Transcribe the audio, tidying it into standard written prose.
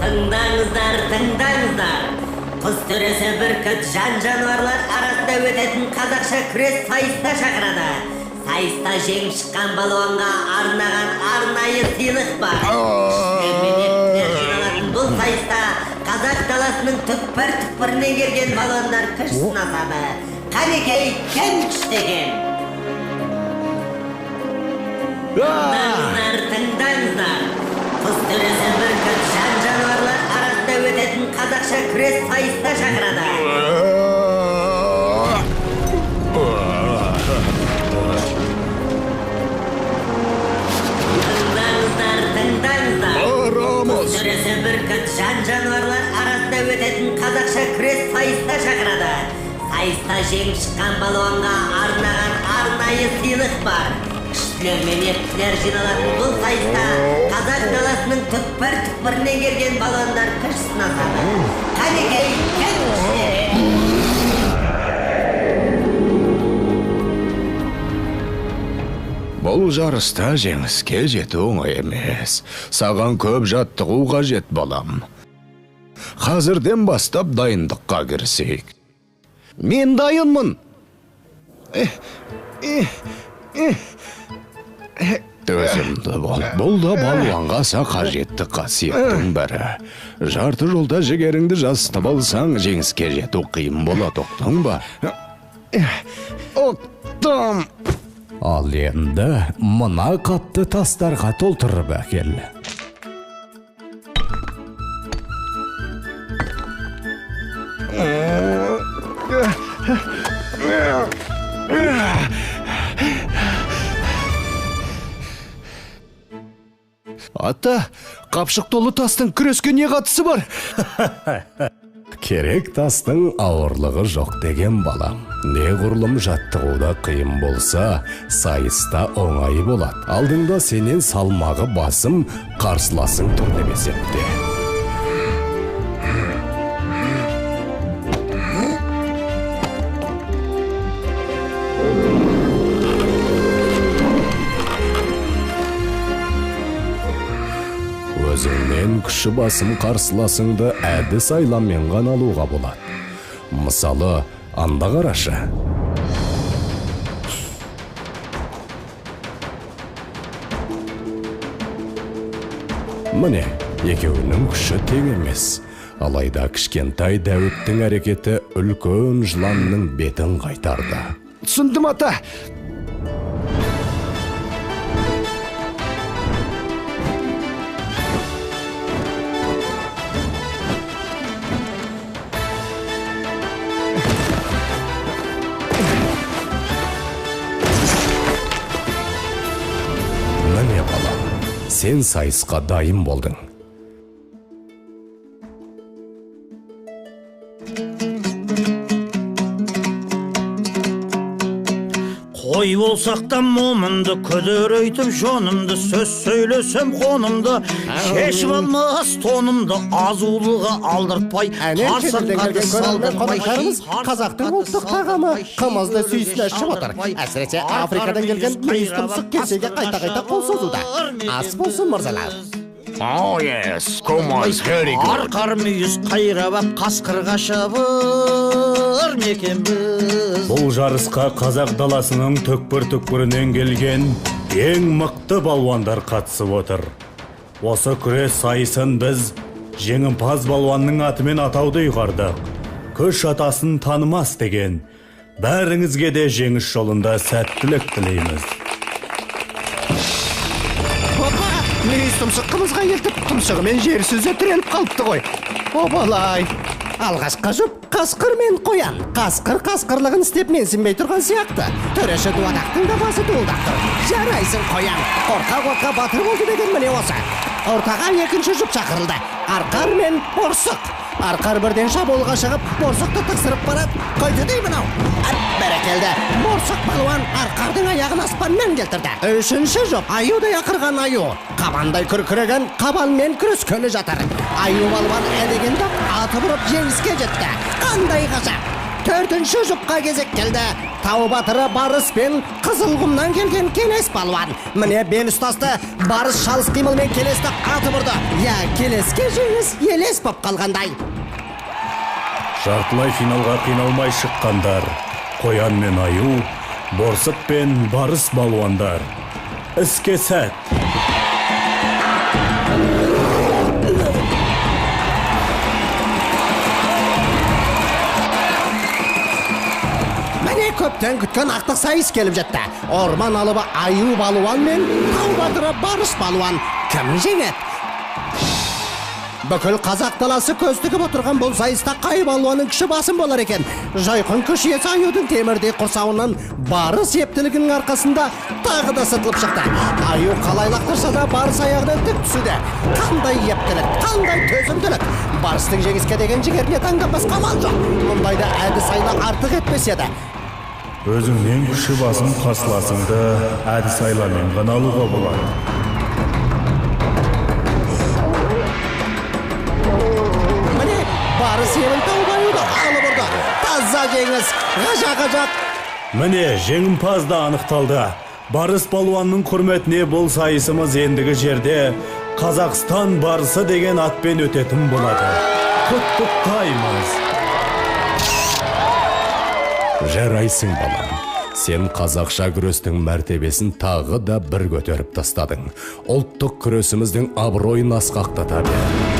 Tыңдаңыздар. Құз төресі бүркіт жан-жануарлар арасында өтетін қазақша күрес сайыста шақырады. Сайыста жеңіп шыққан балуанға арнаған арнайы сыйлық бар. Медеттер жиналатын бұл сайыста қазақ даласының түкпір-түкпірінен келген балуандар күш сынасады. Қанекей кім күшті екен? Тыңдаңыздар. Құз төресі бүркіт жан-жануарлар арасында өтетін қазақша күрес сайыста шақырады. Тыңдаңыздар. Құз төресі бүркіт жан-жануарлар арасында өтетін қазақша күрес сайыста шақырады. Сайыста жеңіп шыққан балуанға арнаған арнайы сыйлық бар. Күштілер мен епшілер жиналатын бұл сайыста қазақ даласының түкпір-түкпірінен келген балуандар күш сынасады. Қанекей кім күшті? Бұл жарыста жеңіске жету оңай емес. Саған көп жаттығу қажет балам. Қазірден бастап дайындыққа кірісейік. Мен дайынмын. Төзімді бол. Бұл да балуанға аса қажетті қасиеттің бірі. Жарты жолда жігеріңді жасытып алсаң, жеңіске жету қиын болады, ұқтың ба? Ұқтым. Ал енді мына қапты тастарға толтырып әкел. Ата, қапшық толы тастың күреске не қатысы бар? Керек тастың ауырлығы жоқ деген балам. Неғұрлым жаттығуда қиын болса, сайыста оңай болады. Алдыңда сенен салмағы басым, қарсыласың тұр деп есепте. Өзіңнен күші басым қарсыласыңды әдіс айламен ғана алуға болады. Мысалы, анда қарашы. Міне, екеуінің күші тең емес. Алайда кішкентай Дәуіттің әрекеті үлкен жыланның бетін қайтарды. Түсіндім, ата. Сен сайысқа дайын болдың. Қой болсақ та момынды, күдірейтіп жонымды, сөз сөйлесем қонымды, шешіп алмас тонымды, азулыға алдыртпай, қарсы-қарсы салдыртпай. Қазақтың ұлттық тағамы қымызды сүйісіне ішіп отыр. Әсіресе Африкадан келген мүйіз тұмсық кесеге қайта-қайта қол созуда. Ас болсын, мырзалар. Oh yes, комаз, very good. Арқар мүйіз қайрап ап қасқырға шабыр мекен біз. Бұл жарысқа қазақ даласының түкпір-түкпірінен келген ең мықты балуандар қатысып отыр. Осы күрес сайысын біз жеңімпаз балуанның атымен атауды ұйғардық. Күш атасын танымас деген. Бәріңізге де жеңіс жолында сәттілік тілейміз. Мүйіз тұмсық қымызға елтіп, тұмсығымен жер сөзі тіреліп қалыпты ғой. Обалай! Алғашқа жұп, қасқыр мен қоян. Қасқыр қасқырлығын істеп менсінбей тұрған сияқты. Төреші дуадақтың да басы дуылдақ тұр. Жарайсың қоян, қорқа батыр болды деген міне осы. Ортаға екінші жұп шақырылды. Арқар мен борсық. Арқар бірден шабуылға шығып, борсықты тықсырып барады. Қойды дей мынау. Бәрекелді, борсық балуан арқардың аяғын аспаннан келтірді. Үшінші жұп, аюдай ақырған аю. Қабандай күркіреген қабанмен күрескелі жатыр. Аю балуан әдегенді атып ұрып жеңіске жетті. Қандай ғажап! Төртінші жұпқа кезек келді. Тау батыры барыс пен қыз Қызылқұмнан келген Келес балуан. Міне бел ұстасты, барыс шалыс қимылмен Келесті атып ұрды. Я, Келеске жеңіс елес боп қалғандай. Жартылай финалға қиналмай шыққандар. Қоян мен аю, борсық пен барыс балуандар. Іске сәт. Міне көптен күткен ақтық сайыс келіп жетті. Орман алыбы аю балуан мен тау батыры барыс балуан. Кім жеңеді? Бүкіл қазақ даласы көз тігіп отырған бұл сайыста қай балуанның күші басым болар екен. Жайқын күш иесі аюдың темірдей құрсауынан барыс ептілігінің арқасында тағы да сытылып шықты. Аю қалай лақтырса да барыс аяғынан тік түсуде. Қандай ептілік, қандай төзімділік. Барыстың жеңіске деген жігеріне таңданбас амал жоқ. Мұндайда әдіс айлы артық етпес еді. Өзіңнен күші басым қарсыласыңды әдіс айламен ғана алуға болады. Барыс елін тауып алып ұрды. Таза жеңіс, ғажақ. Міне жеңімпаз да анықталды. Барыс балуанның құрметіне бұл сайысымыз ендігі жерде Қазақстан барысы деген атпен өтетін болады. Құттықтаймыз. Жарайсың балам. Сен қазақша күрестің мәртебесін тағы да бір көтеріп тастадың. Ұлттық күресіміздің абыройын асқақтата бер.